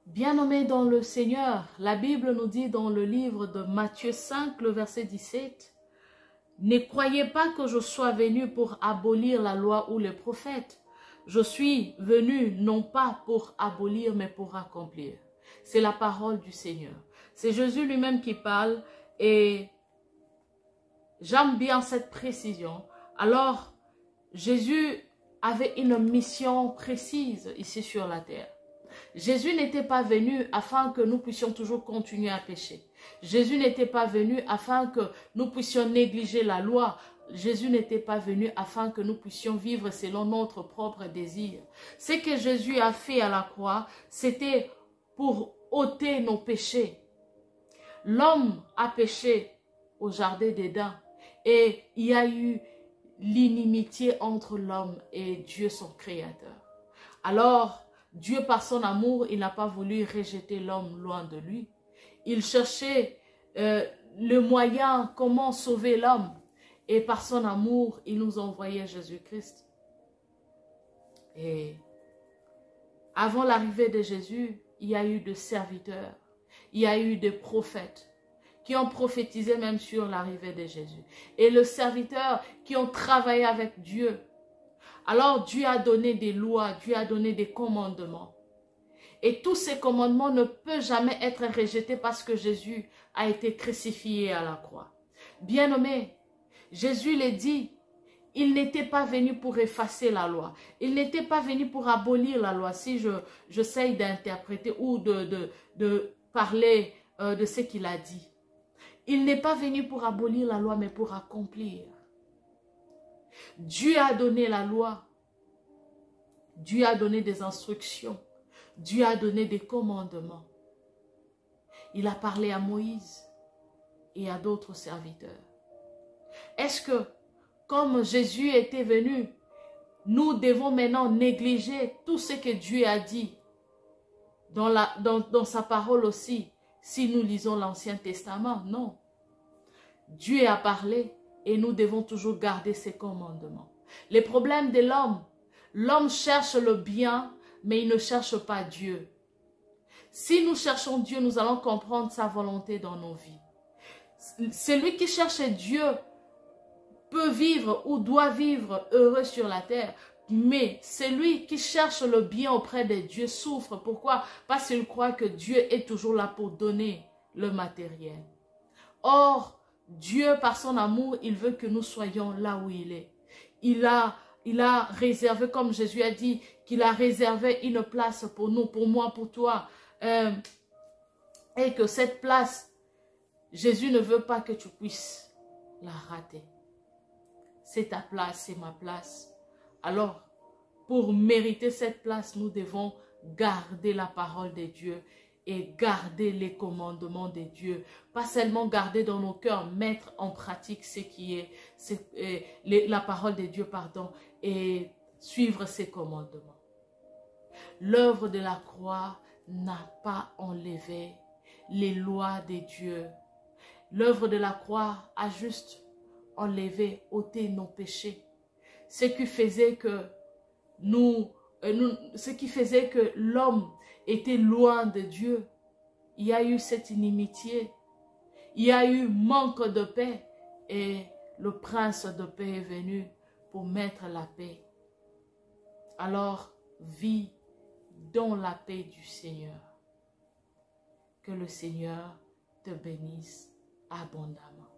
Bien-aimés dans le Seigneur, la Bible nous dit dans le livre de Matthieu 5, le verset 17, « Ne croyez pas que je sois venu pour abolir la loi ou les prophètes. Je suis venu non pas pour abolir, mais pour accomplir. » C'est la parole du Seigneur. C'est Jésus lui-même qui parle et j'aime bien cette précision. Alors, Jésus avait une mission précise ici sur la terre. Jésus n'était pas venu afin que nous puissions toujours continuer à pécher. Jésus n'était pas venu afin que nous puissions négliger la loi. Jésus n'était pas venu afin que nous puissions vivre selon notre propre désir. Ce que Jésus a fait à la croix, c'était pour ôter nos péchés. L'homme a péché au jardin d'Éden et il y a eu l'inimitié entre l'homme et Dieu son créateur. Alors, Dieu, par son amour, il n'a pas voulu rejeter l'homme loin de lui. Il cherchait le moyen, comment sauver l'homme. Et par son amour, il nous envoyait Jésus-Christ. Et avant l'arrivée de Jésus, il y a eu des serviteurs, il y a eu des prophètes qui ont prophétisé même sur l'arrivée de Jésus. Et les serviteurs qui ont travaillé avec Dieu. Alors Dieu a donné des lois, Dieu a donné des commandements. Et tous ces commandements ne peuvent jamais être rejetés parce que Jésus a été crucifié à la croix. Bien-aimé, Jésus l'a dit, il n'était pas venu pour effacer la loi. Il n'était pas venu pour abolir la loi. Si j'essaie d'interpréter ou de parler de ce qu'il a dit. Il n'est pas venu pour abolir la loi, mais pour accomplir. Dieu a donné la loi. Dieu a donné des instructions. Dieu a donné des commandements. Il a parlé à Moïse et à d'autres serviteurs. Est-ce que, comme Jésus était venu, nous devons maintenant négliger tout ce que Dieu a dit dans sa parole aussi, si nous lisons l'Ancien Testament? Non. Dieu a parlé et nous devons toujours garder ses commandements. Les problèmes de l'homme, l'homme cherche le bien, mais il ne cherche pas Dieu. Si nous cherchons Dieu, nous allons comprendre sa volonté dans nos vies. Celui qui cherche Dieu peut vivre ou doit vivre heureux sur la terre. Mais celui qui cherche le bien auprès de Dieu souffre. Pourquoi? Parce qu'il croit que Dieu est toujours là pour donner le matériel. Or, Dieu, par son amour, il veut que nous soyons là où il est. Il a réservé, comme Jésus a dit, qu'il a réservé une place pour nous, pour moi, pour toi. Et que cette place, Jésus ne veut pas que tu puisses la rater. C'est ta place, c'est ma place. Alors, pour mériter cette place, nous devons garder la parole de Dieu et garder les commandements de Dieu. Pas seulement garder dans nos cœurs, mettre en pratique ce qui est la parole de Dieu, pardon, et suivre ses commandements. L'œuvre de la croix n'a pas enlevé les lois de Dieu. L'œuvre de la croix a juste enlevé, ôté nos péchés. Ce qui faisait que l'homme était loin de Dieu. Il y a eu cette inimitié. Il y a eu manque de paix. Et le prince de paix est venu pour mettre la paix. Alors, vis dans la paix du Seigneur. Que le Seigneur te bénisse abondamment.